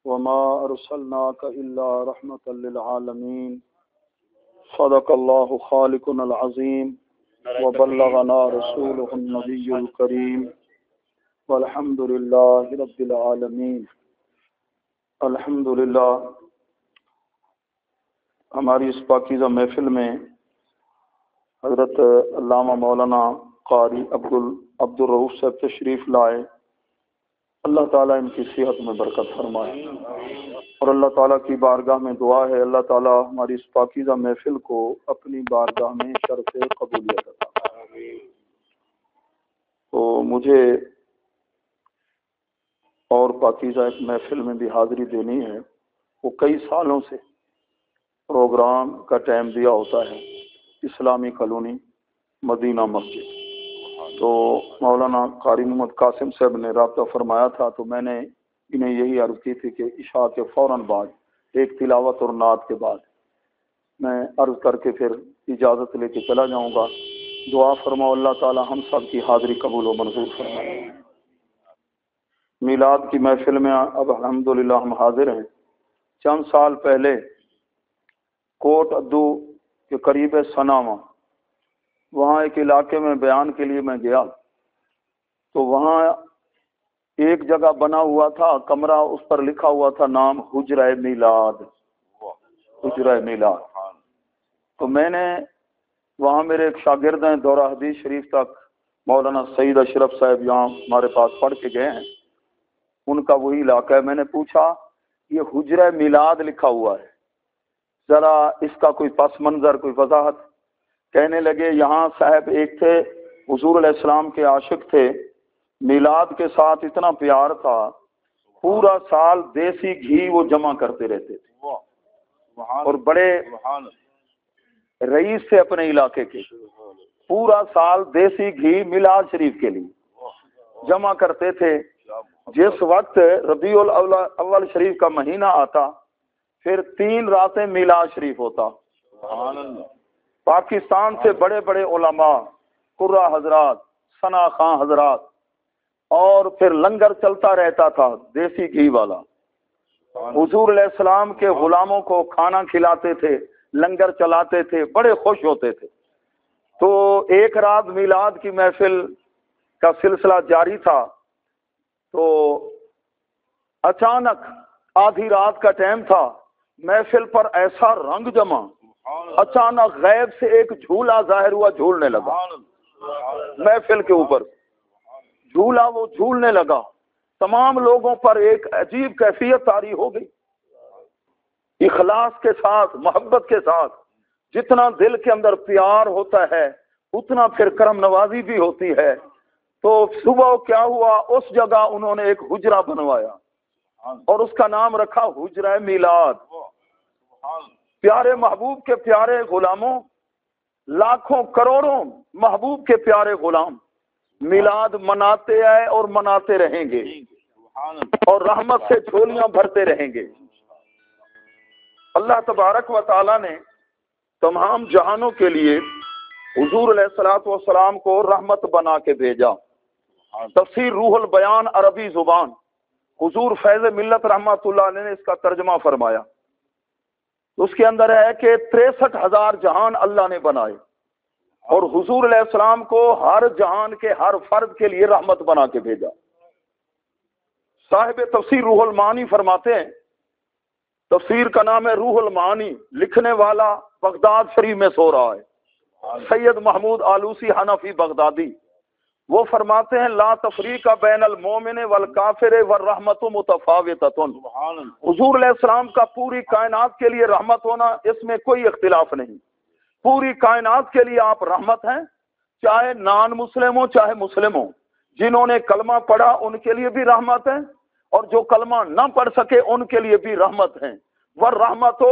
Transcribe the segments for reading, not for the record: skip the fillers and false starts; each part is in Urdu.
وما أرسلناك إلا رحمة للعالمين صدق الله خالقنا العظيم وبلغنا رسوله النبي الكريم والحمد لله رب العالمين. الحمد للہ ہماری اس پاکیزہ محفل میں حضرت علامہ مولانا قاری عبد الرؤوف صاحب تشریف لائے. اللہ تعالیٰ ان کی صحت میں برکت فرمائے اور اللہ تعالیٰ کی بارگاہ میں دعا ہے اللہ تعالیٰ ہماری اس پاکیزہ محفل کو اپنی بارگاہ میں شرف قبولیت عطا فرمائے. تو مجھے اور پاکیزہ ایک محفل میں بھی حاضری دینی ہے. وہ کئی سالوں سے پروگرام کا ٹائم دیا ہوتا ہے اسلامی کالونی مدینہ مسجد. تو مولانا قاری محمد قاسم صاحب نے رابطہ فرمایا تھا تو میں نے انہیں یہی عرض کی تھی کہ عشاء کے فوراً بعد ایک تلاوت اور نعت کے بعد میں عرض کر کے پھر اجازت لے کے چلا جاؤں گا. دعا فرماؤ اللہ تعالی ہم سب کی حاضری قبول و منظور فرمائے. میلاد کی محفل میں اب الحمدللہ ہم حاضر ہیں. چند سال پہلے کوٹ ادو کے قریب ہے سناما، وہاں ایک علاقے میں بیان کے لیے میں گیا تو وہاں ایک جگہ بنا ہوا تھا کمرہ، اس پر لکھا ہوا تھا نام حجرہ میلاد. حجرہ میلاد. تو میں نے وہاں میرے ایک شاگرد ہیں دورہ حدیث شریف تک مولانا سعید اشرف صاحب یہاں ہمارے پاس پڑھ کے گئے ہیں، ان کا وہی علاقہ ہے. میں نے پوچھا یہ حجرہ میلاد لکھا ہوا ہے، ذرا اس کا کوئی پس منظر کوئی وضاحت. کہنے لگے یہاں صاحب ایک تھے حضور علیہ السلام کے عاشق تھے، میلاد کے ساتھ اتنا پیار تھا پورا سال دیسی گھی وہ جمع کرتے رہتے تھے اور بڑے رئیس تھے اپنے علاقے کے. پورا سال دیسی گھی میلاد شریف کے لیے جمع کرتے تھے. جس وقت ربیع الاول شریف کا مہینہ آتا پھر 3 راتیں میلاد شریف ہوتا. پاکستان سے بڑے بڑے علماء قرہ حضرات ثنا خان حضرات اور پھر لنگر چلتا رہتا تھا دیسی گھی والا. حضور علیہ السلام کے غلاموں کو کھانا کھلاتے تھے، لنگر چلاتے تھے، بڑے خوش ہوتے تھے. تو ایک رات میلاد کی محفل کا سلسلہ جاری تھا تو اچانک آدھی رات کا ٹائم تھا، محفل پر ایسا رنگ جمع، اچانک غیب سے ایک جھولا ظاہر ہوا، جھولنے لگا محفل کے اوپر. جھولا وہ جھولنے لگا، تمام لوگوں پر ایک عجیب کیفیت طاری ہو گئی. اخلاص کے ساتھ، محبت کے ساتھ، جتنا دل کے اندر پیار ہوتا ہے اتنا پھر کرم نوازی بھی ہوتی ہے. تو صبح کیا ہوا، اس جگہ انہوں نے ایک حجرہ بنوایا اور اس کا نام رکھا حجرہ میلاد. پیارے محبوب کے پیارے غلاموں، لاکھوں کروڑوں محبوب کے پیارے غلام میلاد مناتے آئے اور مناتے رہیں گے اور رحمت سے جھولیاں بھرتے رہیں گے. اللہ تبارک و تعالی نے تمام جہانوں کے لیے حضور علیہ الصلوۃ والسلام کو رحمت بنا کے بھیجا. تفسیر روح البیان عربی زبان، حضور فیض ملت رحمۃ اللہ علیہ نے اس کا ترجمہ فرمایا. اس کے اندر ہے کہ 63,000 جہان اللہ نے بنائے اور حضور علیہ السلام کو ہر جہان کے ہر فرد کے لیے رحمت بنا کے بھیجا. صاحب تفسیر روح المعانی فرماتے ہیں، تفسیر کا نام ہے روح المعانی، لکھنے والا بغداد شریف میں سو رہا ہے سید محمود آلوسی حنفی بغدادی. وہ فرماتے ہیں لا تفریق بین المومن والکافر والرحمت متفاوتۃ. حضور علیہ السلام کا پوری کائنات کے لیے رحمت ہونا اس میں کوئی اختلاف نہیں. پوری کائنات کے لیے آپ رحمت ہیں، چاہے نان مسلم ہو چاہے مسلم ہو. جنہوں نے کلمہ پڑھا ان کے لیے بھی رحمت ہے اور جو کلمہ نہ پڑھ سکے ان کے لیے بھی رحمت ہیں. والرحمت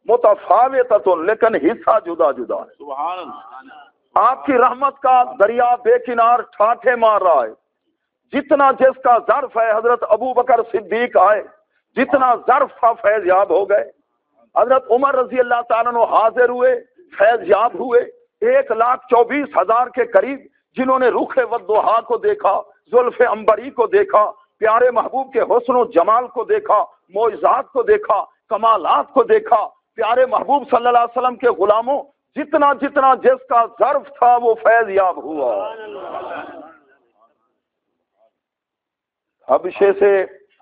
متفاوتۃ، لیکن حصہ جدا جدا ہے. سبحان اللہ. آپ کی رحمت کا دریا بے کنار ٹھاٹھے مار رہا ہے. جتنا جس کا ظرف ہے، حضرت ابو بکر صدیق آئے، جتنا ظرف تھا فیض یاب ہو گئے. حضرت عمر رضی اللہ تعالیٰ عنہ حاضر ہوئے، فیض یاب ہوئے. 1,24,000 کے قریب جنہوں نے رخ والضحیٰ کو دیکھا، زلف عنبری کو دیکھا، پیارے محبوب کے حسن و جمال کو دیکھا، معجزات کو دیکھا، کمالات کو دیکھا، پیارے محبوب صلی اللہ علیہ وسلم کے غلاموں جتنا جتنا جس کا ظرف تھا وہ فیض یاب ہوا۔ حبشے سے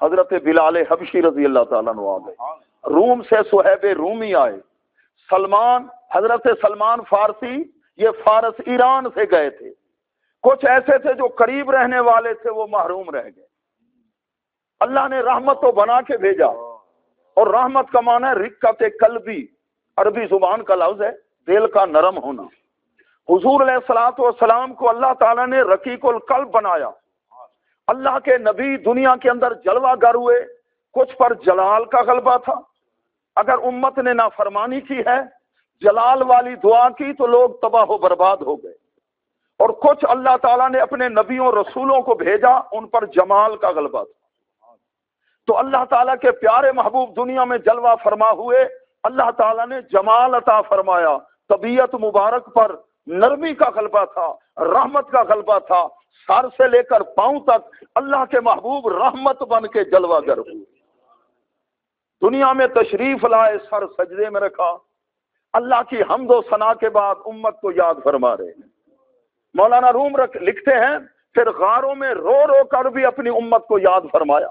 حضرت بلال حبشی رضی اللہ تعالیٰ عنہ آ گئے، روم سے صہیب رومی آئے، حضرت سلمان فارسی یہ فارس ایران سے گئے تھے، کچھ ایسے تھے جو قریب رہنے والے تھے وہ محروم رہ گئے۔ اللہ نے رحمت تو بنا کے بھیجا، اور رحمت کا معنی ہے رقت قلبی، عربی زبان کا لفظ ہے دل کا نرم ہونا۔ حضور علیہ الصلوۃ والسلام کو اللہ تعالیٰ نے رقیق القلب بنایا۔ اللہ کے نبی دنیا کے اندر جلوہ گر ہوئے، کچھ پر جلال کا غلبہ تھا، اگر امت نے نافرمانی کی ہے، جلال والی دعا کی تو لوگ تباہ و برباد ہو گئے، اور کچھ اللہ تعالیٰ نے اپنے نبیوں رسولوں کو بھیجا، ان پر جمال کا غلبہ تھا۔ تو اللہ تعالیٰ کے پیارے محبوب دنیا میں جلوہ فرما ہوئے، اللہ تعالیٰ نے جمال عطا فرمایا، طبیعت مبارک پر نرمی کا غلبہ تھا، رحمت کا غلبہ تھا، سر سے لے کر پاؤں تک اللہ کے محبوب رحمت بن کے جلوہ گر ہوئے۔ دنیا میں تشریف لائے، سر سجدے میں رکھا، اللہ کی حمد و ثنا کے بعد امت کو یاد فرما رہے ہیں۔ مولانا روم لکھتے ہیں پھر غاروں میں رو رو کر بھی اپنی امت کو یاد فرمایا،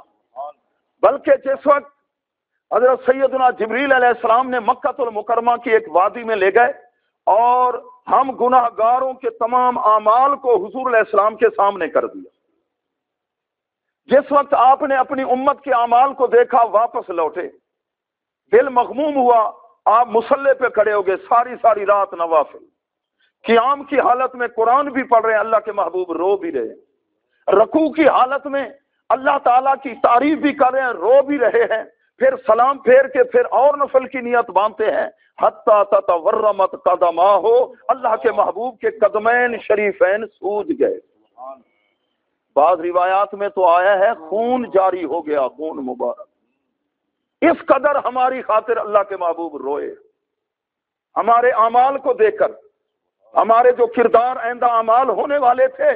بلکہ جس وقت حضرت سیدنا جبریل علیہ السلام نے مکہ المکرمہ کی ایک وادی میں لے گئے اور ہم گناہ گاروں کے تمام اعمال کو حضور علیہ السلام کے سامنے کر دیا۔ جس وقت آپ نے اپنی امت کے اعمال کو دیکھا واپس لوٹے، دل مغموم ہوا، آپ مصلی پہ کھڑے ہو گئے، ساری رات نوافل، قیام کی حالت میں قرآن بھی پڑھ رہے ہیں، اللہ کے محبوب رو بھی رہے ہیں، رکوع کی حالت میں اللہ تعالیٰ کی تعریف بھی کر رہے ہیں، رو بھی رہے ہیں، پھر سلام پھیر کے پھر اور نفل کی نیت باندھتے ہیں، حتی تتورمت قدماہ، اللہ کے محبوب کے قدمین شریفین سوج گئے۔ بعض روایات میں تو آیا ہے خون جاری ہو گیا، خون مبارک۔ اس قدر ہماری خاطر اللہ کے محبوب روئے، ہمارے اعمال کو دیکھ کر، ہمارے جو کردار آئندہ اعمال ہونے والے تھے،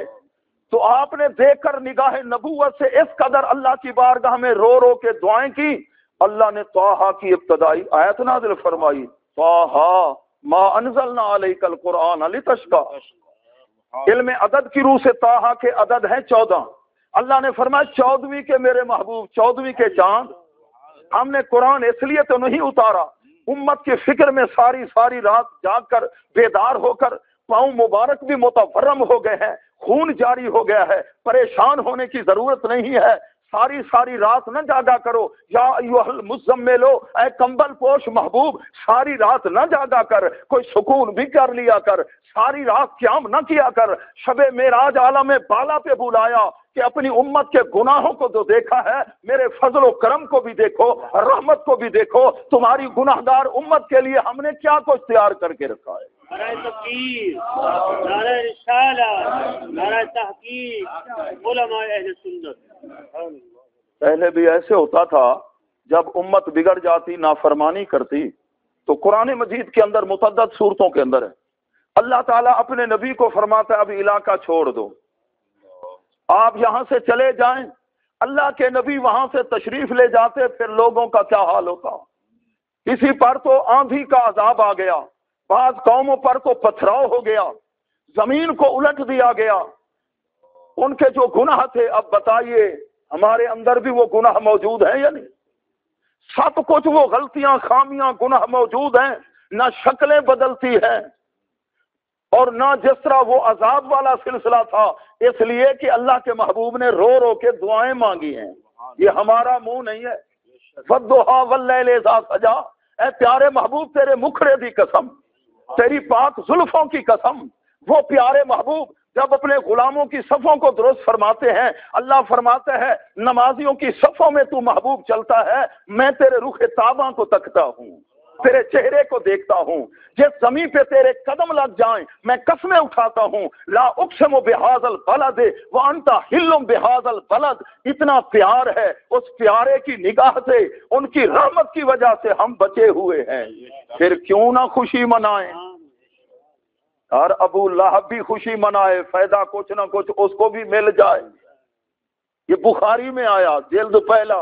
تو آپ نے دیکھ کر نگاہ نبوت سے اس قدر اللہ کی بارگاہ میں رو رو کے دعائیں کی۔ اللہ نے طٰہٰ کی ابتدائی آیت نازل فرمائی، طٰہٰ ما انزلنا علیک القرآن لتشقی۔ علم عدد کی روح سے طٰہٰ کے عدد ہیں 14۔ اللہ نے فرمایا 14ویں کے میرے محبوب، 14ویں کے چاند۔ ہم نے قرآن اس لیے تو نہیں اتارا، امت کی فکر میں ساری رات جاگ کر بیدار ہو کر پاؤں مبارک بھی متورم ہو گئے ہیں، خون جاری ہو گیا ہے، پریشان ہونے کی ضرورت نہیں ہے۔ ساری رات نہ جاگا کرو، یا ایھا المزمل، اے کمبل پوش محبوب، ساری رات نہ جاگا کر، کوئی سکون بھی کر لیا کر، ساری رات قیام نہ کیا کر۔ شب معراج عالم بالا پہ بلایا کہ اپنی امت کے گناہوں کو تو دیکھا ہے، میرے فضل و کرم کو بھی دیکھو، رحمت کو بھی دیکھو، تمہاری گناہگار امت کے لیے ہم نے کیا کچھ تیار کر کے رکھا ہے۔ نعرہ تکبیر، نعرہ رسالہ، نعرہ تحقیق، علماء اہل سنت۔ پہلے بھی ایسے ہوتا تھا، جب امت بگڑ جاتی، نافرمانی کرتی، تو قرآن مجید کے اندر متعدد صورتوں کے اندر ہے اللہ تعالیٰ اپنے نبی کو فرماتا ہے اب علاقہ چھوڑ دو، آپ یہاں سے چلے جائیں۔ اللہ کے نبی وہاں سے تشریف لے جاتے، پھر لوگوں کا کیا حال ہوتا۔ کسی پر تو آندھی کا عذاب آ گیا، بعض قوموں پر تو پتھراؤ ہو گیا، زمین کو الٹ دیا گیا، ان کے جو گناہ تھے۔ اب بتائیے ہمارے اندر بھی وہ گناہ موجود ہیں یا نہیں؟ سب کچھ وہ غلطیاں، خامیاں، گناہ موجود ہیں، نہ شکلیں بدلتی ہیں اور نہ جس طرح وہ عذاب والا سلسلہ تھا، اس لیے کہ اللہ کے محبوب نے رو رو کے دعائیں مانگی ہیں۔ یہ ہمارا منہ نہیں ہے۔ وَالضُّحَىٰ وَاللَّيْلِ إِذَا سَجَىٰ، اے پیارے محبوب تیرے مکھڑے دی قسم، تیری پاک زلفوں کی قسم، وہ پیارے محبوب جب اپنے غلاموں کی صفوں کو درست فرماتے ہیں، اللہ فرماتا ہے نمازیوں کی صفوں میں تو محبوب چلتا ہے، میں تیرے رخ تاباں کو تکتا ہوں، تیرے چہرے کو دیکھتا ہوں، جس زمین پہ تیرے قدم لگ جائیں میں قسمیں اٹھاتا ہوں، لا اقسم بہذا البلد وانت حل بہذا البلد۔ اتنا پیار ہے، اس پیارے کی نگاہ سے، ان کی رحمت کی وجہ سے ہم بچے ہوئے ہیں، پھر کیوں نہ خوشی منائیں۔ اور ابو لہب بھی خوشی منائے، فائدہ کچھ نہ کچھ اس کو بھی مل جائے۔ یہ بخاری میں آیا، جلد پہلا،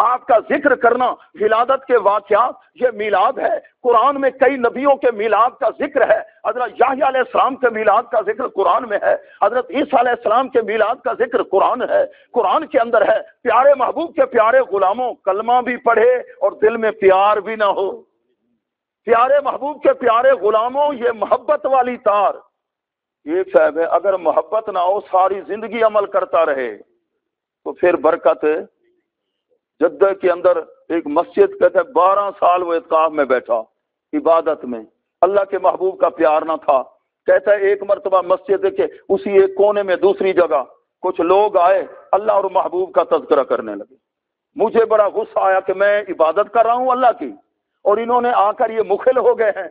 آپ کا ذکر کرنا، ولادت کے واقعات، یہ میلاد ہے۔ قرآن میں کئی نبیوں کے میلاد کا ذکر ہے۔ حضرت یحییٰ علیہ السلام کے میلاد کا ذکر قرآن میں ہے، حضرت عیسیٰ علیہ السلام کے میلاد کا ذکر قرآن ہے، قرآن کے اندر ہے۔ پیارے محبوب کے پیارے غلاموں، کلمہ بھی پڑھے اور دل میں پیار بھی نہ ہو۔ پیارے محبوب کے پیارے غلاموں، یہ محبت والی تار ایک صاحب ہے، اگر محبت نہ ہو ساری زندگی عمل کرتا رہے تو پھر برکت ہے۔ جدہ کے اندر ایک مسجد کہتے 12 سال وہ اعتکاف میں بیٹھا عبادت میں، اللہ کے محبوب کا پیار نہ تھا۔ کہتا ہے ایک مرتبہ مسجد کے اسی ایک کونے میں دوسری جگہ کچھ لوگ آئے، اللہ اور محبوب کا تذکرہ کرنے لگے۔ مجھے بڑا غصہ آیا کہ میں عبادت کر رہا ہوں اللہ کی، اور انہوں نے آ کر یہ مخل ہو گئے ہیں۔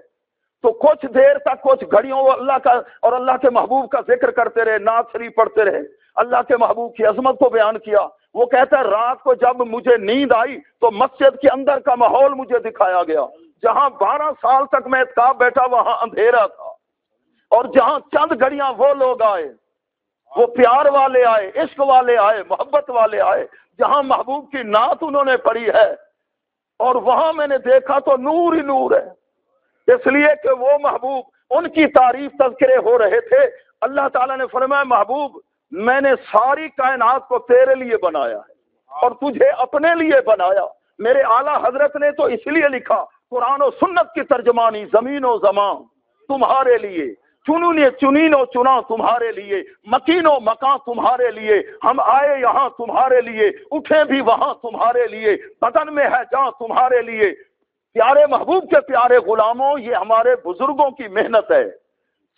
تو کچھ دیر تک، کچھ گھڑیوں وہ اللہ کا اور اللہ کے محبوب کا ذکر کرتے رہے، نعت شریف پڑھتے رہے، اللہ کے محبوب کی عظمت کو بیان کیا۔ وہ کہتا ہے رات کو جب مجھے نیند آئی تو مسجد کے اندر کا ماحول مجھے دکھایا گیا۔ جہاں 12 سال تک میں اعتکاف بیٹھا وہاں اندھیرا تھا، اور جہاں چند گھڑیاں وہ لوگ آئے، وہ پیار والے آئے، عشق والے آئے، محبت والے آئے، جہاں محبوب کی نعت انہوں نے پڑھی ہے، اور وہاں میں نے دیکھا تو نور ہی نور ہے۔ اس لیے کہ وہ محبوب، ان کی تعریف تذکرے ہو رہے تھے۔ اللہ تعالیٰ نے فرمایا محبوب میں نے ساری کائنات کو تیرے لیے بنایا ہے اور تجھے اپنے لیے بنایا۔ میرے اعلیٰ حضرت نے تو اس لیے لکھا قرآن و سنت کی ترجمانی، زمین و زمان تمہارے لیے، چنین و چنا تمہارے لیے، مکین و مکان تمہارے لیے، ہم آئے یہاں تمہارے لیے، اٹھے بھی وہاں تمہارے لیے، بدن میں ہے جان تمہارے لیے۔ پیارے محبوب کے پیارے غلاموں، یہ ہمارے بزرگوں کی محنت ہے۔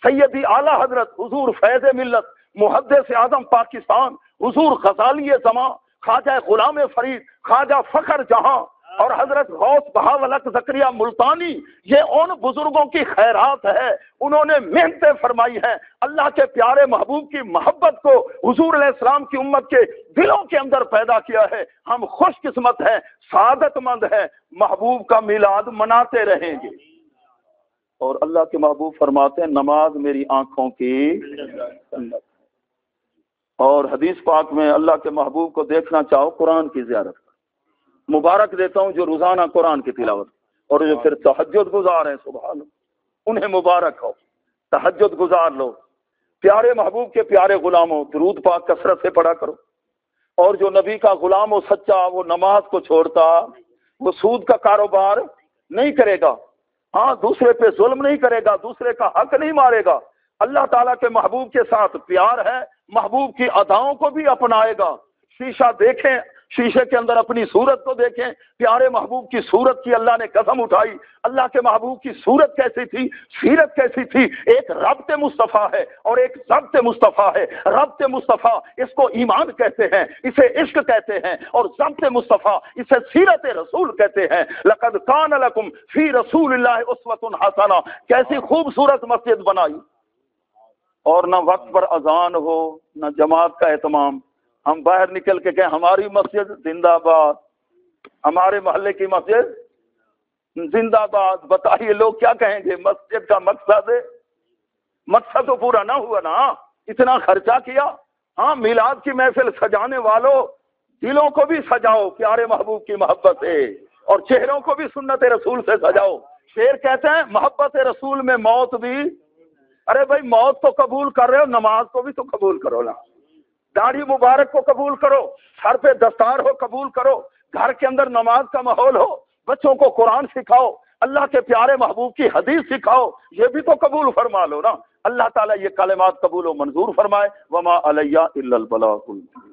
سیدی اعلیٰ حضرت حضور فیض ملت محدث اعظم پاکستان حضور غزالی زمان خواجہ غلام فرید خواجہ فخر جہاں اور حضرت غوث بہاولق زکریہ ملتانی، یہ ان بزرگوں کی خیرات ہے۔ انہوں نے محنتیں فرمائی ہیں، اللہ کے پیارے محبوب کی محبت کو حضور علیہ السلام کی امت کے دلوں کے اندر پیدا کیا ہے۔ ہم خوش قسمت ہیں، سعادت مند ہیں، محبوب کا میلاد مناتے رہیں گے۔ اور اللہ کے محبوب فرماتے ہیں نماز میری آنکھوں کی ٹھنڈک۔ اور حدیث پاک میں اللہ کے محبوب کو دیکھنا چاہو قرآن کی زیارت کرو۔ مبارک دیتا ہوں جو روزانہ قرآن کی تلاوت، اور جو پھر تہجد گزار ہیں سبحان اللہ، انہیں مبارک ہو، تہجد گزار لو۔ پیارے محبوب کے پیارے غلاموں، درود پاک کثرت سے پڑھا کرو۔ اور جو نبی کا غلام ہو سچا، وہ نماز کو چھوڑتا، وہ سود کا کاروبار نہیں کرے گا، ہاں دوسرے پہ ظلم نہیں کرے گا، دوسرے کا حق نہیں مارے گا، اللہ تعالیٰ کے محبوب کے ساتھ پیار ہے، محبوب کی اداؤں کو بھی اپنائے گا۔ شیشہ دیکھیں، شیشے کے اندر اپنی صورت کو دیکھیں، پیارے محبوب کی صورت کی اللہ نے قسم اٹھائی۔ اللہ کے محبوب کی صورت کیسی تھی، سیرت کیسی تھی؟ ایک ربط مصطفیٰ ہے اور ایک ضبط مصطفیٰ ہے۔ ربط مصطفیٰ اس کو ایمان کہتے ہیں، اسے عشق کہتے ہیں، اور ضبط مصطفیٰ اسے سیرت رسول کہتے ہیں۔ لقد کان لکم فی رسول اللہ اسوۃ حسنہ، کیسی خوبصورت مسجد بنائی، اور نہ وقت پر اذان ہو نہ جماعت کا اہتمام۔ ہم باہر نکل کے کہیں ہماری مسجد زندہ باد، ہمارے محلے کی مسجد زندہ باد، بتائیے لوگ کیا کہیں گے؟ مسجد کا مقصد تو پورا نہ ہوا نا، اتنا خرچہ کیا۔ ہاں میلاد کی محفل سجانے والوں، دلوں کو بھی سجاؤ پیارے محبوب کی محبت سے، اور چہروں کو بھی سنت رسول سے سجاؤ۔ شعر کہتے ہیں محبت رسول میں موت بھی، ارے بھائی موت تو قبول کر رہے ہو، نماز کو بھی تو قبول کرو نا، داڑھی مبارک کو قبول کرو، سر پہ دستار ہو قبول کرو، گھر کے اندر نماز کا ماحول ہو، بچوں کو قرآن سکھاؤ، اللہ کے پیارے محبوب کی حدیث سکھاؤ، یہ بھی تو قبول فرما لو نا۔ اللہ تعالیٰ یہ کلمات قبول و منظور فرمائے۔ وما علیہ الا البلاغ المبین۔